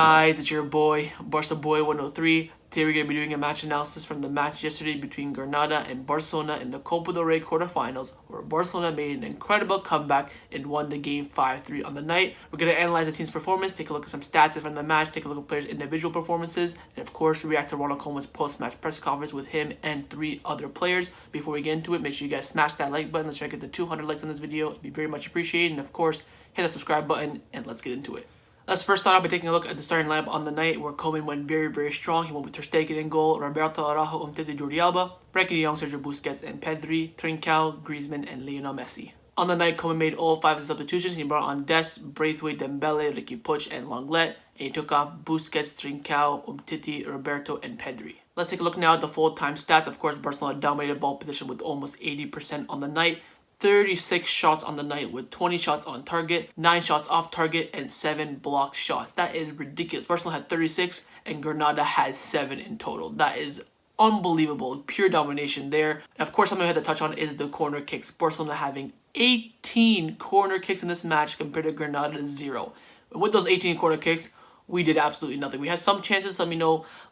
guys, it's your boy, Barca Boy 103. Today we're going to be doing a match analysis from the match yesterday between Granada and Barcelona in the Copa del Rey quarterfinals, where Barcelona made an incredible comeback and won the game 5-3 on the night. We're going to analyze the team's performance, take a look at some stats from the match, take a look at players' individual performances, and of course react to Ronald Koeman's post-match press conference with him and 3 other players. Before we get into it, make sure you guys smash that like button. Let's try to get the 200 likes on this video. It'd be very much appreciated. And of course, hit the subscribe button and let's get into it. Let's first start off by taking a look at the starting lineup on the night, where Koeman went very strong. He went with Ter Stegen in goal, Roberto, Araujo, Umtiti, Jordi Alba, Frenkie De Jong, Sergi Busquets, and Pedri, Trincao, Griezmann, and Lionel Messi. On the night, Koeman made all 5 of the substitutions. He brought on Des, Braithwaite, Dembele, Ricky Puig, and Lenglet, and he took off Busquets, Trincao, Umtiti, Roberto, and Pedri. Let's take a look now at the full-time stats. Of course, Barcelona dominated ball position with almost 80% on the night. 36 shots on the night with 20 shots on target, 9 shots off target, and 7 blocked shots. That is ridiculous. Barcelona had 36 and Granada had 7 in total. That is unbelievable. Pure domination there. And of course, something I had to touch on is the corner kicks. Barcelona having 18 corner kicks in this match compared to Granada's 0. And with those 18 corner kicks, we did absolutely nothing. We had some chances, some,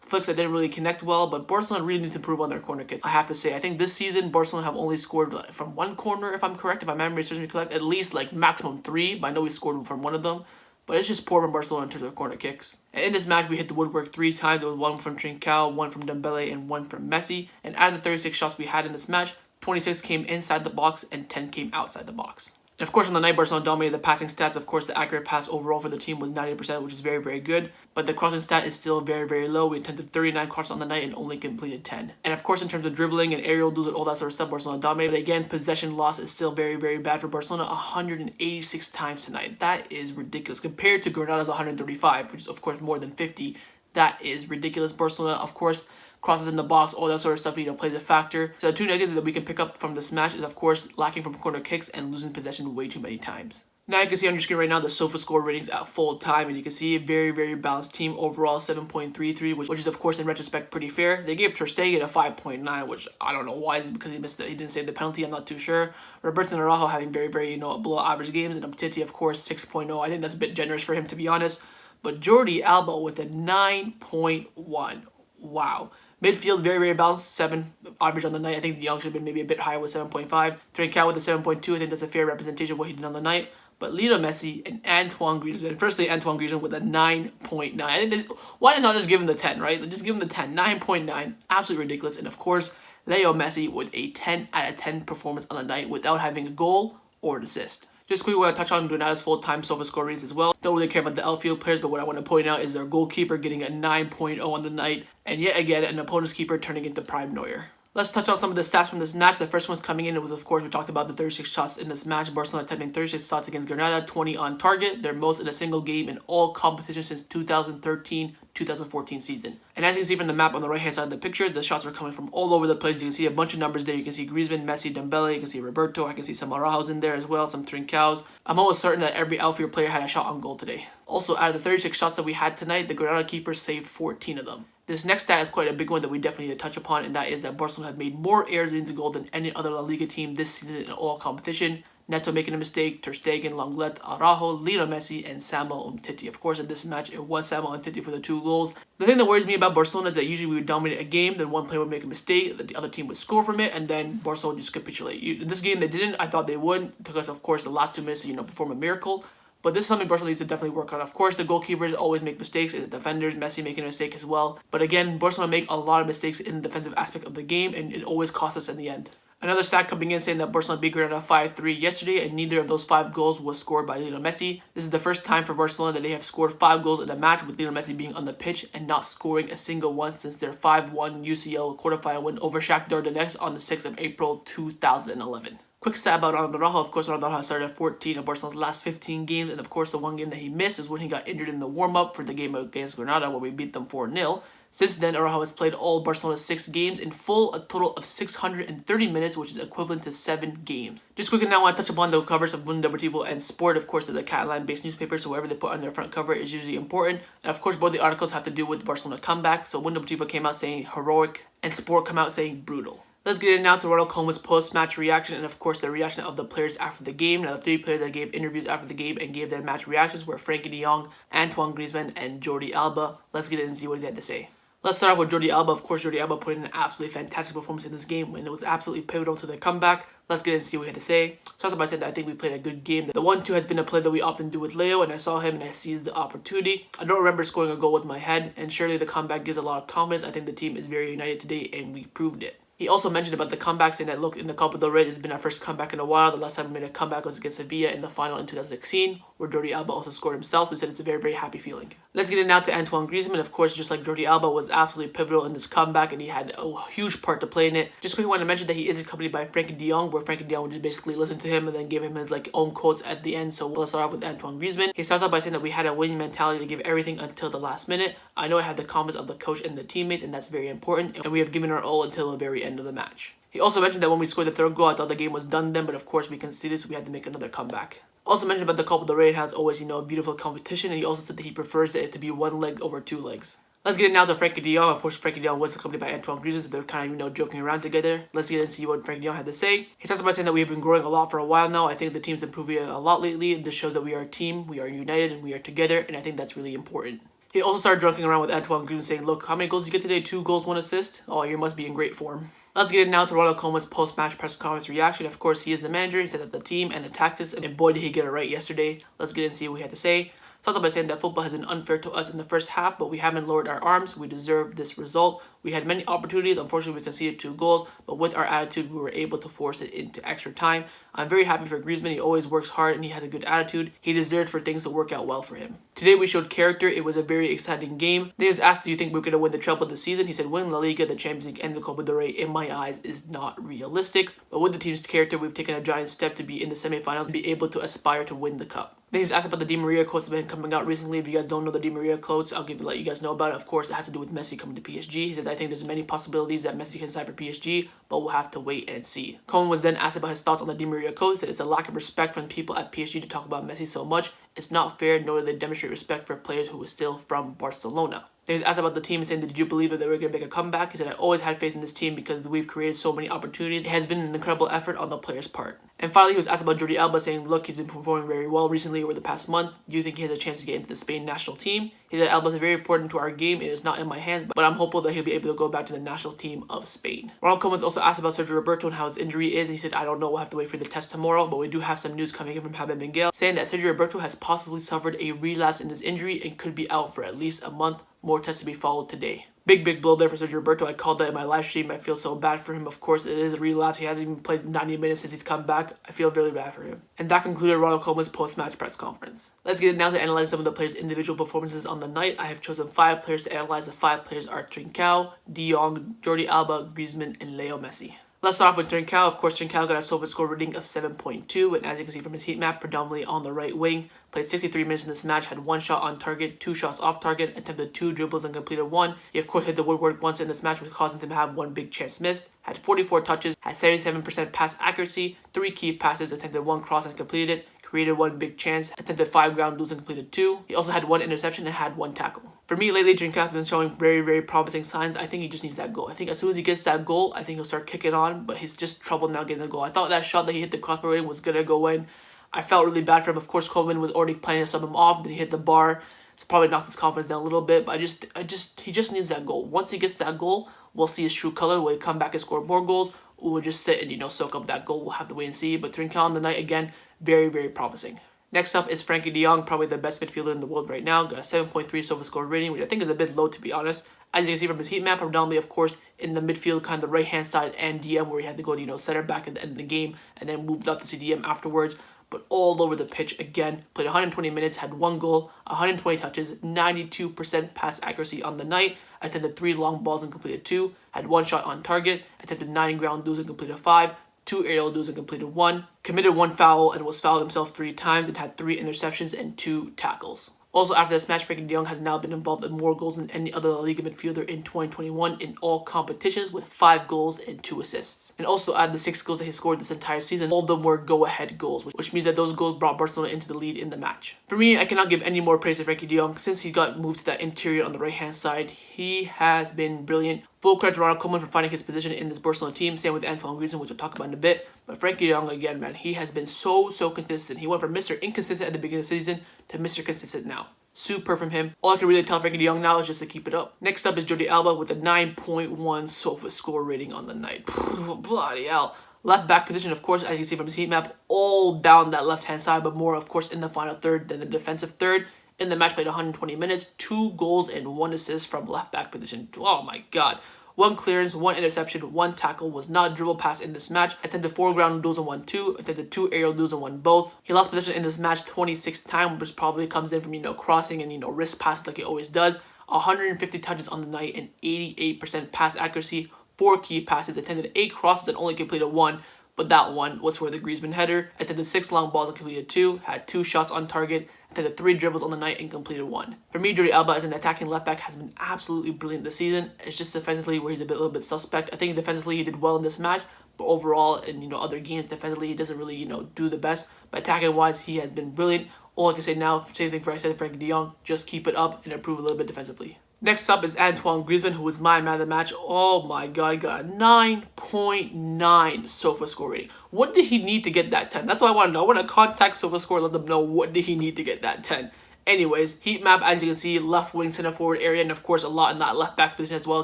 flicks that didn't really connect well, but Barcelona really need to improve on their corner kicks. I have to say, I think this season, Barcelona have only scored from 1 corner, if I'm correct, if my memory serves me correct, at least like maximum 3, but I know we scored from 1 of them. But it's just poor from Barcelona in terms of corner kicks. And in this match, we hit the woodwork 3 times. It was 1 from Trincao, 1 from Dembele, and 1 from Messi. And out of the 36 shots we had in this match, 26 came inside the box and 10 came outside the box. And of course, on the night, Barcelona dominated the passing stats. Of course, the accurate pass overall for the team was 90%, which is very good. But the crossing stat is still very low. We attempted 39 crosses on the night and only completed 10. And of course, in terms of dribbling and aerial duels and all that sort of stuff, Barcelona dominated. But again, possession loss is still very bad for Barcelona. 186 times tonight. That is ridiculous. Compared to Granada's 135, which is of course more than 50. That is ridiculous. Barcelona, of course, crosses in the box, all that sort of stuff, plays a factor. So the 2 negatives that we can pick up from this match is, of course, lacking from corner kicks and losing possession way too many times. Now you can see on your screen right now the SOFA score ratings at full time, and you can see a very balanced team overall, 7.33, which is of course in retrospect pretty fair. They gave Ter Stegen a 5.9, which I don't know why, is it because he didn't save the penalty? I'm not too sure. Roberto and Araujo having very below average games, and Umtiti of course 6.0. I think that's a bit generous for him, to be honest. But Jordi Alba with a 9.1. Wow. Midfield, very balanced, 7 average on the night. I think De Jong should have been maybe a bit higher with 7.5. Trincao with a 7.2. I think that's a fair representation of what he did on the night. But Lionel Messi and Antoine Griezmann. Firstly, Antoine Griezmann with a 9.9. I think why not just give him the 10, right? Just give him the 10. 9.9. Absolutely ridiculous. And of course, Leo Messi with a 10 out of 10 performance on the night without having a goal or an assist. Just quickly want to touch on Granada's full-time SOFA score ratings as well. Don't really care about the outfield players, but what I want to point out is their goalkeeper getting a 9.0 on the night, and yet again, an opponent's keeper turning into prime Neuer. Let's touch on some of the stats from this match. The first one's coming in. It was, of course, we talked about the 36 shots in this match. Barcelona attempting 36 shots against Granada, 20 on target. Their most in a single game in all competitions since 2013-2014 season. And as you can see from the map on the right-hand side of the picture, the shots are coming from all over the place. You can see a bunch of numbers there. You can see Griezmann, Messi, Dembele. You can see Roberto. I can see some Araujo's in there as well, some Trincaos. I'm almost certain that every outfield player had a shot on goal today. Also, out of the 36 shots that we had tonight, the Granada keeper saved 14 of them. This next stat is quite a big one that we definitely need to touch upon, and that is that Barcelona have made more errors into goal than any other La Liga team this season in all competition. Neto making a mistake, Ter Stegen, Lenglet, Araujo, Lionel Messi, and Samuel Umtiti. Of course, in this match, it was Samuel Umtiti for the 2 goals. The thing that worries me about Barcelona is that usually we would dominate a game, then one player would make a mistake, the other team would score from it, and then Barcelona would just capitulate. In this game, they didn't. I thought they would. It took us, of course, the last 2 minutes to perform a miracle. But this is something Barcelona needs to definitely work on. Of course, the goalkeepers always make mistakes, and the defenders, Messi making a mistake as well. But again, Barcelona make a lot of mistakes in the defensive aspect of the game, and it always costs us in the end. Another stat coming in saying that Barcelona beat Granada 5-3 yesterday, and neither of those 5 goals was scored by Lionel Messi. This is the first time for Barcelona that they have scored 5 goals in a match with Lionel Messi being on the pitch and not scoring a single one since their 5-1 UCL quarterfinal win over Shakhtar Donetsk on the 6th of April 2011. Quick stat about Ronald Koeman. Of course, Ronald Koeman started at 14 of Barcelona's last 15 games, and of course, the one game that he missed is when he got injured in the warm-up for the game against Granada, where we beat them 4-0. Since then, Araujo has played all Barcelona's 6 games in full, a total of 630 minutes, which is equivalent to 7 games. Just quickly now, I want to touch upon the covers of Mundo Deportivo and Sport. Of course, they're the Catalan-based newspaper, so whatever they put on their front cover is usually important. And of course, both the articles have to do with the Barcelona comeback. So Mundo Deportivo came out saying heroic, and Sport come out saying brutal. Let's get in now to Ronald Koeman's post-match reaction and of course the reaction of the players after the game. Now the 3 players that gave interviews after the game and gave their match reactions were Frenkie De Jong, Antoine Griezmann, and Jordi Alba. Let's get in and see what they had to say. Let's start off with Jordi Alba. Of course, Jordi Alba put in an absolutely fantastic performance in this game and it was absolutely pivotal to the comeback. Let's get in and see what he had to say. Starts off by saying that I think we played a good game. The 1-2 has been a play that we often do with Leo, and I saw him and I seized the opportunity. I don't remember scoring a goal with my head, and surely the comeback gives a lot of confidence. I think the team is very united today, and we proved it. He also mentioned about the comeback, saying that, look, in the Copa Del Rey, it's been our first comeback in a while. The last time we made a comeback was against Sevilla in the final in 2016, where Jordi Alba also scored himself. He said it's a very, very happy feeling. Let's get in now to Antoine Griezmann. Of course, just like Jordi Alba was absolutely pivotal in this comeback, and he had a huge part to play in it. Just quickly want to mention that he is accompanied by Frenkie De Jong, where Frenkie De Jong just basically listened to him and then gave him his own quotes at the end. So let's start off with Antoine Griezmann. He starts off by saying that we had a winning mentality to give everything until the last minute. I know I have the confidence of the coach and the teammates, and that's very important, and we have given our all until the very end of the match. He also mentioned that when we scored the 3rd goal, I thought the game was done then, but of course we conceded, so we had to make another comeback. Also mentioned about the Copa del Rey, it has always, a beautiful competition, and he also said that he prefers it to be 1 leg over 2 legs. Let's get in now to Frenkie De Jong. Of course, Frenkie De Jong was accompanied by Antoine Griezmann, so they're kind of, joking around together. Let's get in and see what Frenkie De Jong had to say. He starts by saying that we have been growing a lot for a while now. I think the team's improving a lot lately. This shows that we are a team, we are united, and we are together, and I think that's really important. He also started joking around with Antoine Griezmann, saying, look, how many goals did you get today? 2 goals, 1 assist? Oh, you must be in great form. Let's get in now to Ronald Koeman's post-match press conference reaction. Of course, he is the manager. He said that the team and the tactics, and boy, did he get it right yesterday. Let's get in and see what he had to say. Started by saying that football has been unfair to us in the first half, but we haven't lowered our arms. We deserve this result. We had many opportunities. Unfortunately, we conceded 2 goals, but with our attitude, we were able to force it into extra time. I'm very happy for Griezmann. He always works hard and he has a good attitude. He deserved for things to work out well for him. Today, we showed character. It was a very exciting game. They was asked, do you think we're going to win the treble this season? He said, winning La Liga, the Champions League, and the Copa del Rey, in my eyes, is not realistic. But with the team's character, we've taken a giant step to be in the semifinals and be able to aspire to win the cup. Then he's asked about the Di Maria quotes that have been coming out recently. If you guys don't know the Di Maria quotes, I'll let you guys know about it. Of course, it has to do with Messi coming to PSG. He said, I think there's many possibilities that Messi can sign for PSG, but we'll have to wait and see. Koeman was then asked about his thoughts on the Di Maria quotes. He said it's a lack of respect from people at PSG to talk about Messi so much. It's not fair, nor do they demonstrate respect for players who are still from Barcelona. He was asked about the team, saying, did you believe that they were going to make a comeback? He said, I always had faith in this team because we've created so many opportunities. It has been an incredible effort on the players' part. And finally, he was asked about Jordi Alba, saying, look, he's been performing very well recently over the past month. Do you think he has a chance to get into the Spain national team? He said, Alba is very important to our game. It is not in my hands, but I'm hopeful that he'll be able to go back to the national team of Spain. Ronald Koeman was also asked about Sergi Roberto and how his injury is. He said, I don't know, we'll have to wait for the test tomorrow, but we do have some news coming in from Javier Miguel, saying that Sergi Roberto has possibly suffered a relapse in his injury and could be out for at least a month. More tests to be followed today. Big blow there for Sergi Roberto. I called that in my live stream. I feel so bad for him. Of course, it is a relapse. He hasn't even played 90 minutes since he's come back. I feel really bad for him. And that concluded Ronald Koeman's post-match press conference. Let's get it now to analyze some of the players' individual performances on the night. I have chosen 5 players to analyze. The 5 players are Trincao, De Jong, Jordi Alba, Griezmann, and Leo Messi. Let's start off with Trincao. Of course, Trincao got a SofaScore score rating of 7.2, and as you can see from his heat map, predominantly on the right wing. Played 63 minutes in this match, had 1 shot on target, 2 shots off target, attempted 2 dribbles and completed 1. He of course hit the woodwork once in this match, which caused him to have 1 big chance missed. Had 44 touches, had 77% pass accuracy, 3 key passes, attempted 1 cross and completed it. Created 1 big chance, attempted 5 ground duels and completed 2. He also had 1 interception and had 1 tackle. For me, lately, Trincao has been showing very promising signs. I think he just needs that goal. I think as soon as he gets that goal, I think he'll start kicking on, but he's just trouble now getting the goal. I thought that shot that he hit the crossbar rating was going to go in. I felt really bad for him. Of course, Koeman was already planning to sub him off, then he hit the bar. So probably knocked his confidence down a little bit, but he just needs that goal. Once he gets that goal, we'll see his true color. Will he come back and score more goals? Or we'll just sit and, soak up that goal. We'll have to wait and see. But Trincao on the night, again, very promising. Next up is Frenkie De Jong, probably the best midfielder in the world right now. Got a 7.3 SofaScore rating, which I think is a bit low, to be honest. As you can see from his heat map, predominantly, of course, in the midfield, kind of the right-hand side and DM, where he had to go to, center back at the end of the game, and then moved up to CDM afterwards. But all over the pitch again, played 120 minutes, had 1 goal, 120 touches, 92% pass accuracy on the night, attempted 3 long balls and completed 2, had 1 shot on target, attempted 9 ground duels and completed 5, 2 aerial duels and completed 1, committed 1 foul and was fouled himself 3 times and had 3 interceptions and 2 tackles. Also, after this match, Frenkie De Jong has now been involved in more goals than any other La Liga midfielder in 2021 in all competitions, with 5 goals and 2 assists. And also, out of the 6 goals that he scored this entire season, all of them were go-ahead goals, which means that those goals brought Barcelona into the lead in the match. For me, I cannot give any more praise to Frenkie De Jong. Since he got moved to that interior on the right-hand side, he has been brilliant. Full credit to Ronald Koeman for finding his position in this Barcelona team. Same with Antoine Griezmann, which we'll talk about in a bit. But Frenkie De Jong, again, man, he has been so consistent. He went from Mr. Inconsistent at the beginning of the season to Mr. Consistent now. Super from him. All I can really tell Frenkie De Jong now is just to keep it up. Next up is Jordi Alba with a 9.1 sofa score rating on the night. Bloody hell. Left back position, of course, as you can see from his heat map, all down that left-hand side, but more, of course, in the final third than the defensive third. In the match, played 120 minutes, 2 goals and 1 assist from left back position. Oh my god. 1 clearance, 1 interception, 1 tackle, was not dribble pass in this match. Attempted 4 ground duels and won 2. Attempted 2 aerial duels and won both. He lost possession in this match 26 times, which probably comes in from, crossing and, wrist passes like he always does. 150 touches on the night and 88% pass accuracy. 4 key passes, attempted 8 crosses and only completed 1. But that one was for the Griezmann header. Attempted 6 long balls and completed 2. Had 2 shots on target. Attempted 3 dribbles on the night and completed 1. For me, Jordi Alba as an attacking left back has been absolutely brilliant this season. It's just defensively where he's a little bit suspect. I think defensively he did well in this match, but overall in other games defensively he doesn't really do the best. But attacking wise he has been brilliant. All I can say now, same thing for I said Frenkie De Jong, just keep it up and improve a little bit defensively. Next up is Antoine Griezmann, who was my man of the match. Oh my god, he got a 9.9 sofa score rating. What did he need to get that 10? That's what I want to know. I want to contact sofa score and let them know what did he need to get that 10. Anyways, heat map, as you can see, left wing, center forward area, and of course a lot in that left back position as well,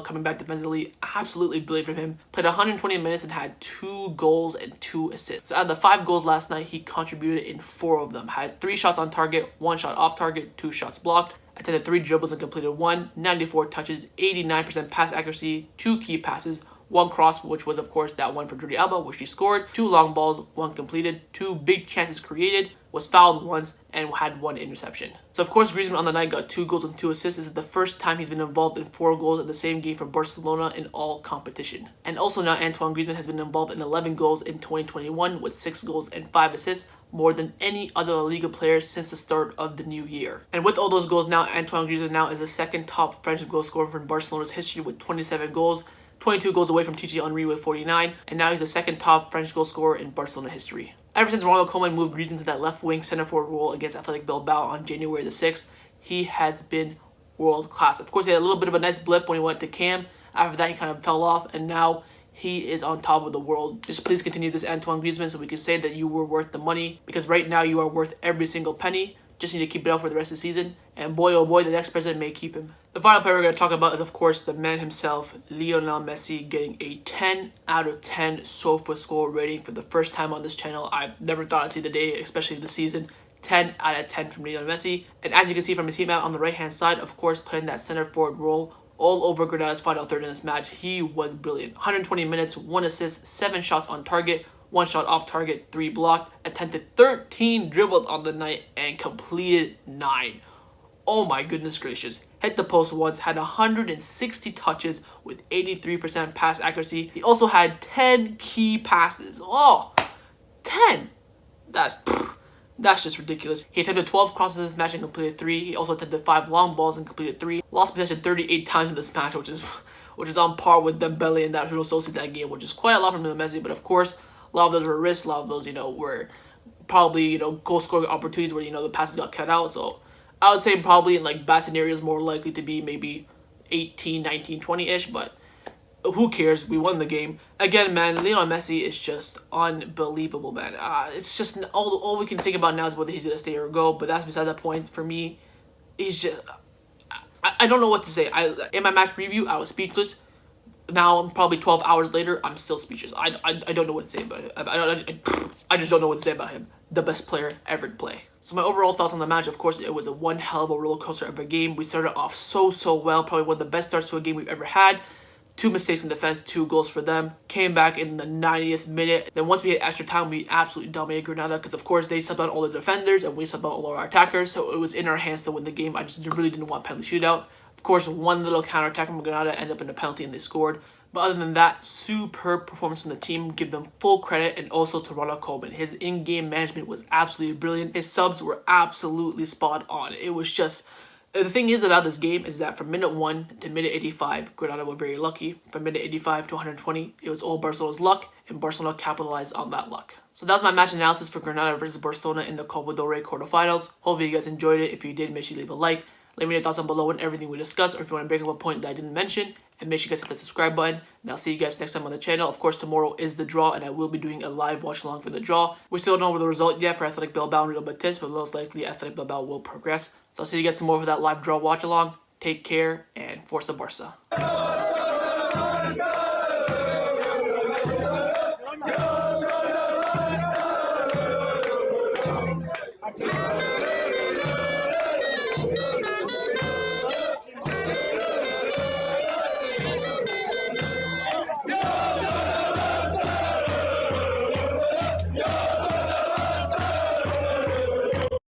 coming back defensively. Absolutely brilliant from him. Played 120 minutes and had 2 goals and 2 assists. So out of the 5 goals last night, he contributed in 4 of them. Had 3 shots on target, 1 shot off target, 2 shots blocked. Attempted 3 dribbles and completed 1, 94 touches, 89% pass accuracy, 2 key passes, 1 cross, which was of course that one for Jordi Alba, which he scored, 2 long balls, 1 completed, 2 big chances created, was fouled once, and had 1 interception. So of course Griezmann on the night got 2 goals and 2 assists. This is the first time he's been involved in 4 goals in the same game for Barcelona in all competition. And also now Antoine Griezmann has been involved in 11 goals in 2021 with 6 goals and 5 assists, more than any other La Liga player since the start of the new year. And with all those goals now, Antoine Griezmann now is the 2nd top French goal scorer from Barcelona's history with 27 goals, 22 goals away from Thierry Henry with 49, and now he's the 2nd top French goal scorer in Barcelona history. Ever since Ronald Koeman moved Griezmann to that left wing center forward role against Athletic Bilbao on January the 6th, he has been world class. Of course, he had a little bit of a nice blip when he went to Cam. After that, he kind of fell off, and now he is on top of the world. Just please continue this, Antoine Griezmann, so we can say that you were worth the money, because right now you are worth every single penny. Just need to keep it up for the rest of the season, and boy oh boy, the next president may keep him. The final player we're going to talk about is of course the man himself, Lionel Messi, getting a 10 out of 10 sofa score rating for the first time on this channel. I never thought I'd see the day, especially this season. 10 out of 10 from Lionel Messi, and as you can see from his heat map on the right hand side, of course playing that center forward role all over Granada's final third in this match, he was brilliant. 120 minutes, 1 assist, 7 shots on target, 1 shot off target, 3 blocked, attempted 13 dribbles on the night, and completed 9. Oh my goodness gracious. Hit the post once, had 160 touches with 83% pass accuracy. He also had 10 key passes. Oh, 10! That's just ridiculous. He attempted 12 crosses in this match and completed 3. He also attempted 5 long balls and completed 3. Lost possession 38 times in this match, which is on par with Dembele and that Real Sociedad game, which is quite a lot from Messi. But of course, a lot of those were risks. A lot of those, were probably goal scoring opportunities where the passes got cut out. So I would say probably in like bad scenarios more likely to be maybe 18, 19, 20-ish, but who cares? We won the game. Again, man, Lionel Messi is just unbelievable, man. It's just all we can think about now is whether he's going to stay or go, but that's beside the point. For me, he's just... I don't know what to say. In my match preview, I was speechless. Now, probably 12 hours later, I'm still speechless. I don't know what to say about him. I just don't know what to say about him. The best player ever to play. So my overall thoughts on the match, of course, it was a one hell of a roller coaster of a game. We started off so well. Probably one of the best starts to a game we've ever had. 2 mistakes in defense, 2 goals for them. Came back in the 90th minute. Then once we hit extra time, we absolutely dominated Granada because, of course, they subbed out all the defenders and we subbed out all our attackers. So it was in our hands to win the game. I just really didn't want penalty shootout. Of course, one little counterattack from Granada ended up in a penalty and they scored. But other than that, superb performance from the team. Give them full credit, and also to Ronald Koeman. His in-game management was absolutely brilliant. His subs were absolutely spot on. It was just... The thing is about this game is that from minute 1 to minute 85, Granada were very lucky. From minute 85 to 120, it was all Barcelona's luck, and Barcelona capitalized on that luck. So that was my match analysis for Granada versus Barcelona in the Copa del Rey quarterfinals. Hopefully you guys enjoyed it. If you did, make sure you leave a like. Let me know your thoughts down below on everything we discussed, or if you want to bring up a point that I didn't mention. and make sure you guys hit the subscribe button, and I'll see you guys next time on the channel. Of course, tomorrow is the draw, and I will be doing a live watch along for the draw. We still don't know the result yet for Athletic Bilbao and Real Betis, but most likely Athletic Bilbao will progress. So I'll see you guys tomorrow for that live draw watch along. Take care, and Forza Barca.